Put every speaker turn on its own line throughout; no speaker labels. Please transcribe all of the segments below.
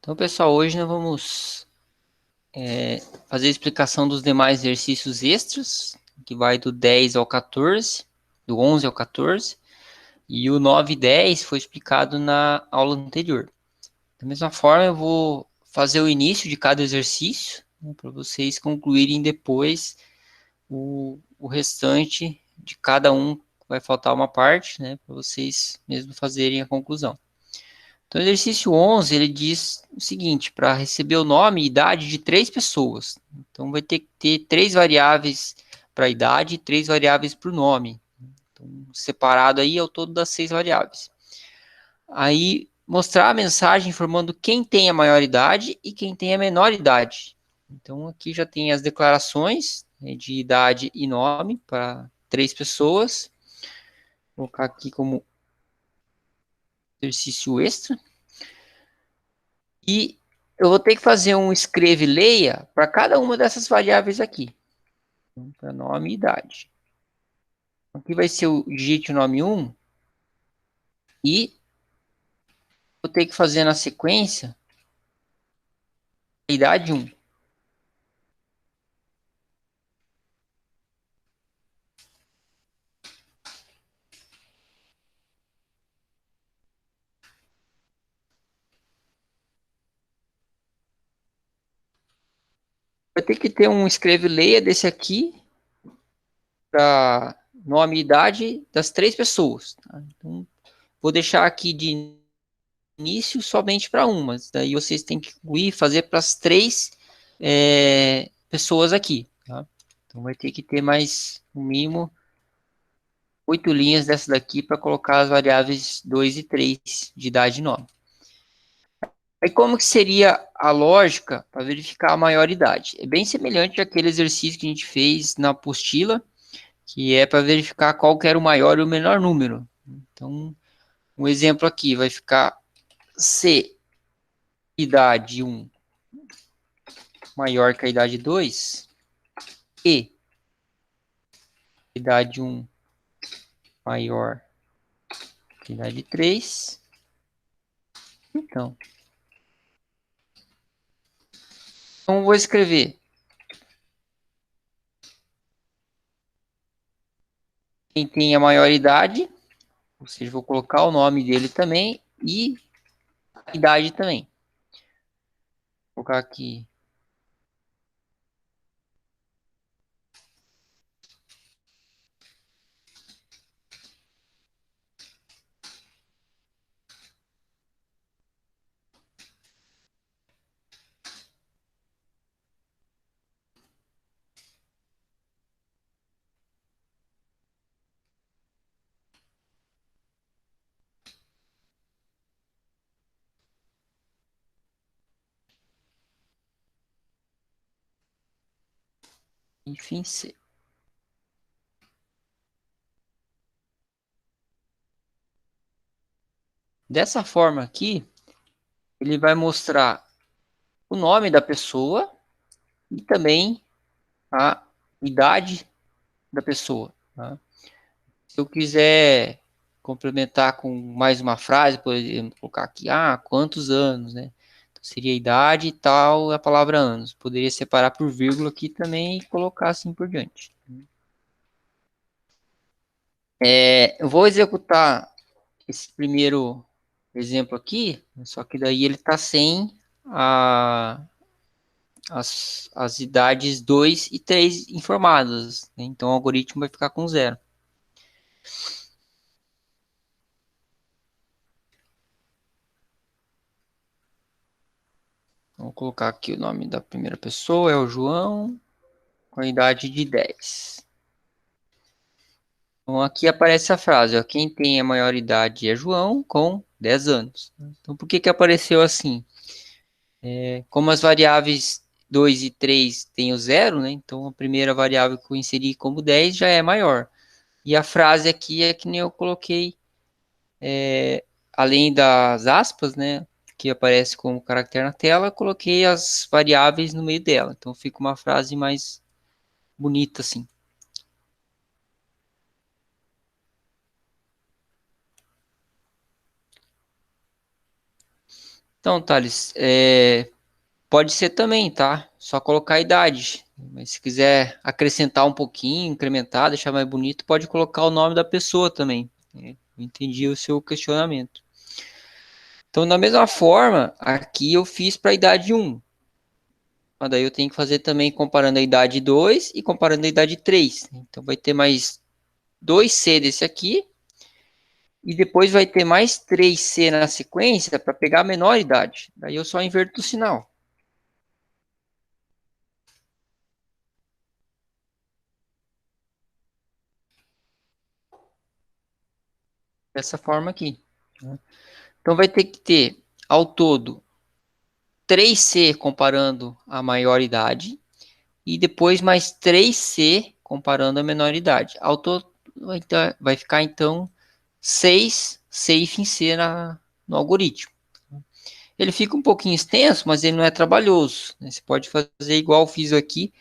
Então, pessoal, hoje nós vamos fazer a explicação dos demais exercícios extras, que vai do 10 ao 14, do 11 ao 14, e o 9 e 10 foi explicado na aula anterior. Da mesma forma, eu vou fazer o início de cada exercício, né, para vocês concluírem depois o restante de cada um. Vai faltar uma parte, né, para vocês mesmo fazerem a conclusão. Então, o exercício 11, ele diz o seguinte, para receber o nome e idade de 3 pessoas. Então, vai ter que ter 3 variáveis para a idade e 3 variáveis para o nome. Então, separado aí é o todo das 6 variáveis. Aí, mostrar a mensagem informando quem tem a maior idade e quem tem a menor idade. Então, aqui já tem as declarações, né, de idade e nome para 3 pessoas. Vou colocar aqui como exercício extra. E eu vou ter que fazer um escreve e leia para cada uma dessas variáveis aqui. Então, para nome e idade. Aqui vai ser o digite nome 1. E vou ter que fazer na sequência a idade 1. Vai ter que ter um escreve e leia desse aqui para nome e idade das 3 pessoas. Tá? Então, vou deixar aqui de início somente para uma. Daí vocês têm que incluir, fazer para as 3 pessoas aqui. Tá? Então vai ter que ter mais, no mínimo, 8 linhas dessa daqui para colocar as variáveis 2 e 3 de idade e nome. Aí como que seria a lógica para verificar a maioridade? É bem semelhante àquele exercício que a gente fez na apostila, que é para verificar qual que era o maior e o menor número. Então, um exemplo aqui vai ficar se idade 1 maior que a idade 2 e idade 1 maior que a idade 3. Então vou escrever quem tem a maior idade, ou seja, vou colocar o nome dele também e a idade também. Vou colocar aqui enfim C. Dessa forma aqui, ele vai mostrar o nome da pessoa e também a idade da pessoa. Tá? Se eu quiser complementar com mais uma frase, por exemplo, colocar aqui, quantos anos, né? Então, seria idade e tal, a palavra anos. Poderia separar por vírgula aqui também e colocar assim por diante. Eu vou executar esse primeiro exemplo aqui, só que daí ele está sem as idades 2 e 3 informadas, né? Então o algoritmo vai ficar com 0. Vou colocar aqui o nome da primeira pessoa, é o João, com a idade de 10. Então aqui aparece a frase, ó, quem tem a maior idade é João, com 10 anos. Então por que apareceu assim? Como as variáveis 2 e 3 têm o 0, né? Então a primeira variável que eu inseri como 10 já é maior. E a frase aqui é que nem eu coloquei, além das aspas, né? Que aparece como caractere na tela, eu coloquei as variáveis no meio dela. Então fica uma frase mais bonita assim. Então, Thales, pode ser também, tá? Só colocar a idade. Mas se quiser acrescentar um pouquinho, incrementar, deixar mais bonito, pode colocar o nome da pessoa também. Entendi o seu questionamento. Então, da mesma forma, aqui eu fiz para a idade 1. Mas daí eu tenho que fazer também comparando a idade 2 e comparando a idade 3. Então, vai ter mais 2C desse aqui. E depois vai ter mais 3C na sequência para pegar a menor idade. Daí eu só inverto o sinal. Dessa forma aqui. Então vai ter que ter, ao todo, 3C comparando a maior idade. E depois mais 3C comparando a menor idade. Ao todo vai ficar, então, 6 safe em C no algoritmo. Ele fica um pouquinho extenso, mas ele não é trabalhoso. Você pode fazer igual eu fiz aqui,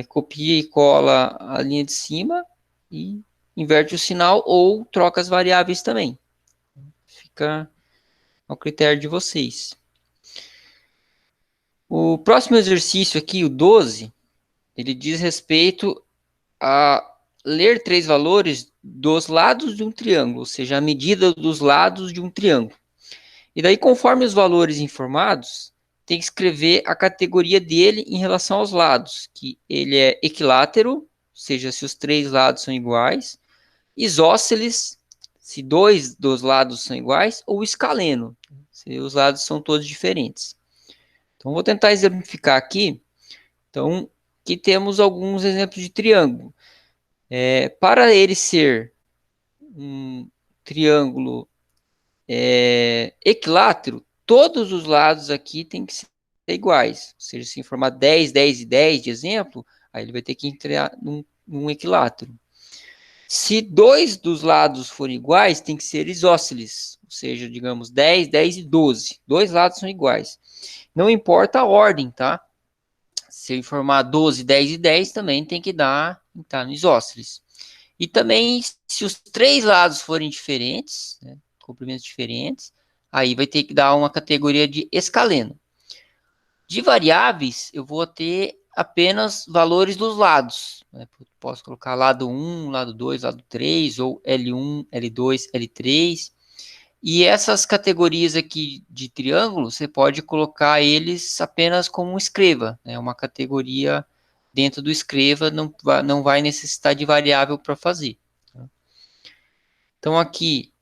copia e cola a linha de cima e inverte o sinal ou troca as variáveis também. Fica ao critério de vocês. O próximo exercício aqui, o 12, ele diz respeito a ler 3 valores dos lados de um triângulo, ou seja, a medida dos lados de um triângulo. E daí, conforme os valores informados, tem que escrever a categoria dele em relação aos lados, que ele é equilátero, ou seja, se os 3 lados são iguais, isósceles, se 2 dos lados são iguais, ou escaleno, se os lados são todos diferentes. Então, vou tentar exemplificar aqui. Então, aqui temos alguns exemplos de triângulo. Para ele ser um triângulo equilátero, todos os lados aqui têm que ser iguais. Ou seja, se formar 10, 10 e 10 de exemplo, aí ele vai ter que entrar num equilátero. Se 2 dos lados forem iguais, tem que ser isósceles. Ou seja, digamos 10, 10 e 12. Dois lados são iguais. Não importa a ordem, tá? Se eu informar 12, 10 e 10, também tem que entrar no isósceles. E também, se os 3 lados forem diferentes, né, comprimentos diferentes, aí vai ter que dar uma categoria de escaleno. De variáveis, eu vou ter apenas valores dos lados. Né? Posso colocar lado 1, lado 2, lado 3, ou L1, L2, L3. E essas categorias aqui de triângulo, você pode colocar eles apenas como um escreva. Né? Uma categoria dentro do escreva não vai necessitar de variável para fazer. Então, aqui,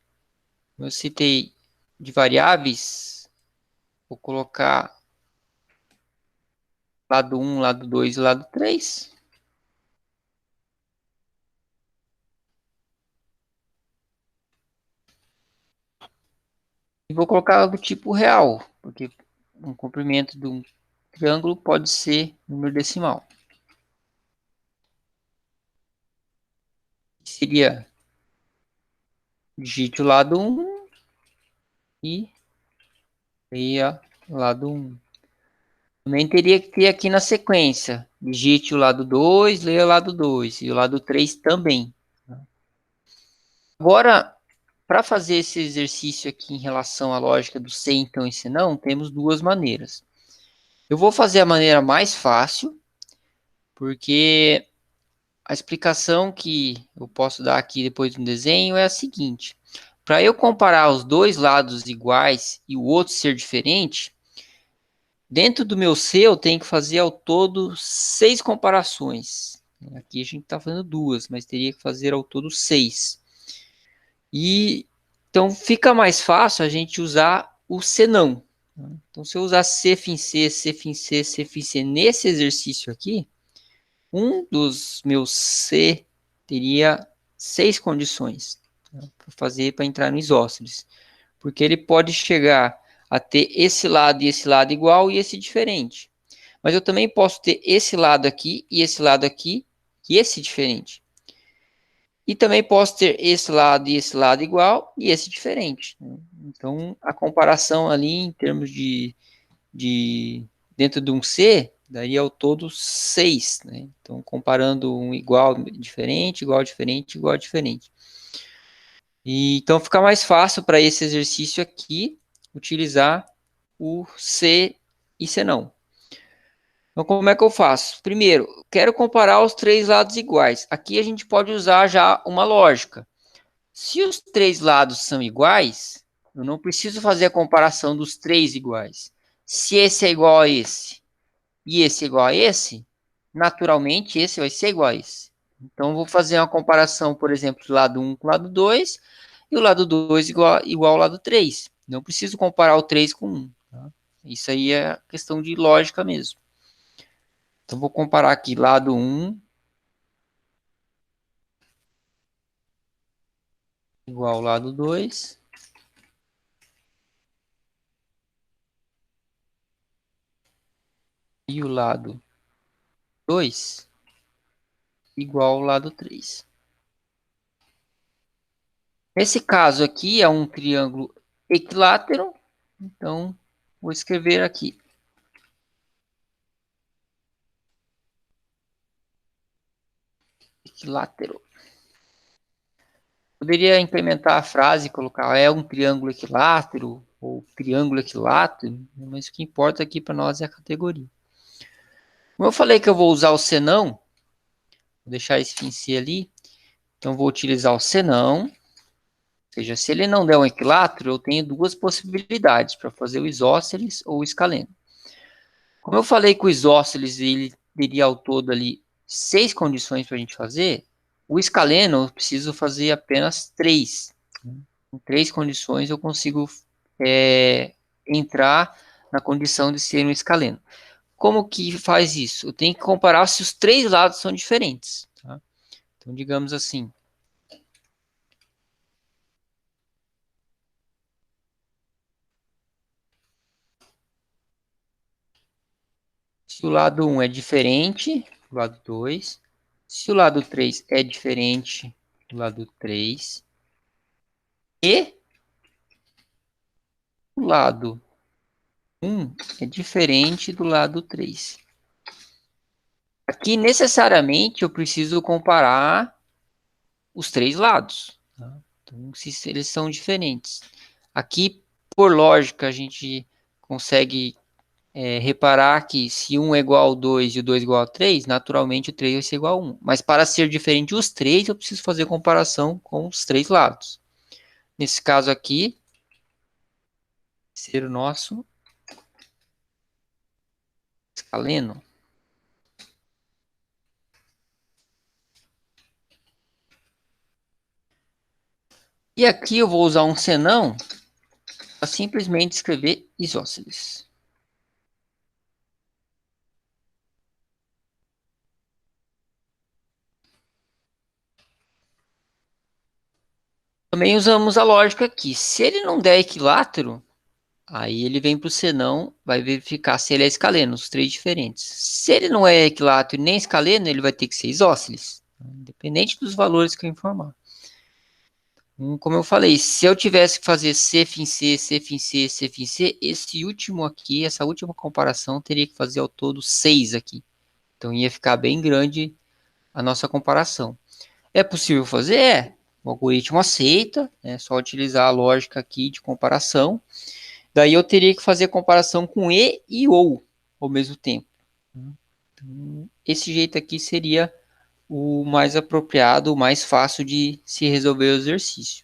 eu citei de variáveis, vou colocar lado 1, lado 2 e lado 3. E vou colocar do tipo real, porque um comprimento de um triângulo pode ser número decimal. Seria digite o lado 1 e leia o lado 1. Também teria que ter aqui na sequência. Digite o lado 2, leia o lado 2 e o lado 3 também. Agora, para fazer esse exercício aqui em relação à lógica do se, então e se não, temos duas maneiras. Eu vou fazer a maneira mais fácil, porque a explicação que eu posso dar aqui depois do desenho é a seguinte. Para eu comparar os dois lados iguais e o outro ser diferente, dentro do meu C eu tenho que fazer ao todo 6 comparações. Aqui a gente está fazendo duas, mas teria que fazer ao todo 6. E então fica mais fácil a gente usar o senão. Então, se eu usar C fim C, C fim C, C fim C nesse exercício aqui, um dos meus C teria 6 condições para fazer para entrar no isósceles. Porque ele pode chegar a ter esse lado e esse lado igual e esse diferente. Mas eu também posso ter esse lado aqui e esse diferente. E também posso ter esse lado e esse lado igual e esse diferente. Então, a comparação ali em termos de dentro de um C, daria ao todo 6. Né? Então, comparando um igual, diferente, igual, diferente, igual, diferente. E, então, fica mais fácil para esse exercício aqui utilizar o C e C não. Então, como é que eu faço? Primeiro, quero comparar os três lados iguais. Aqui a gente pode usar já uma lógica. Se os três lados são iguais, eu não preciso fazer a comparação dos três iguais. Se esse é igual a esse e esse é igual a esse, naturalmente esse vai ser igual a esse. Então, eu vou fazer uma comparação, por exemplo, do lado 1 com o lado 2 e o lado 2 igual ao lado 3. Não preciso comparar o 3 com 1. Tá? Isso aí é questão de lógica mesmo. Então, vou comparar aqui lado 1 igual ao lado 2 e o lado 2 igual ao lado 3. Nesse caso aqui é um triângulo equilátero, então vou escrever aqui. Equilátero. Poderia implementar a frase e colocar é um triângulo equilátero ou triângulo equilátero, mas o que importa aqui para nós é a categoria. Como eu falei que eu vou usar o senão, vou deixar esse fim C ali, então vou utilizar o senão. Ou seja, se ele não der um equilátero, eu tenho duas possibilidades para fazer o isósceles ou o escaleno. Como eu falei que o isósceles ele teria ao todo ali 6 condições para a gente fazer, o escaleno eu preciso fazer apenas 3. Com 3 condições eu consigo entrar na condição de ser um escaleno. Como que faz isso? Eu tenho que comparar se os três lados são diferentes. Tá? Então, digamos assim, se o lado 1 é diferente do lado 2, se o lado 3 é diferente do lado 3, e o lado 1 é diferente do lado 3. Aqui, necessariamente, eu preciso comparar os três lados. Tá? Então, se eles são diferentes. Aqui, por lógica, a gente consegue reparar que se 1 é igual ao 2 e o 2 é igual ao 3, naturalmente o 3 vai ser igual a 1. Mas para ser diferente os três, eu preciso fazer comparação com os três lados. Nesse caso aqui, ser o nosso escaleno. E aqui eu vou usar um senão para simplesmente escrever isósceles. Também usamos a lógica aqui. Se ele não der equilátero, aí ele vem para o senão, vai verificar se ele é escaleno, os três diferentes. Se ele não é equilátero nem escaleno, ele vai ter que ser isósceles, independente dos valores que eu informar. Como eu falei, se eu tivesse que fazer C fim C, C fim C, C fim C, esse último aqui, essa última comparação, teria que fazer ao todo 6 aqui. Então ia ficar bem grande a nossa comparação. É possível fazer? É. O algoritmo aceita, é só utilizar a lógica aqui de comparação. Daí eu teria que fazer a comparação com e ou ao mesmo tempo. Então, esse jeito aqui seria o mais apropriado, o mais fácil de se resolver o exercício.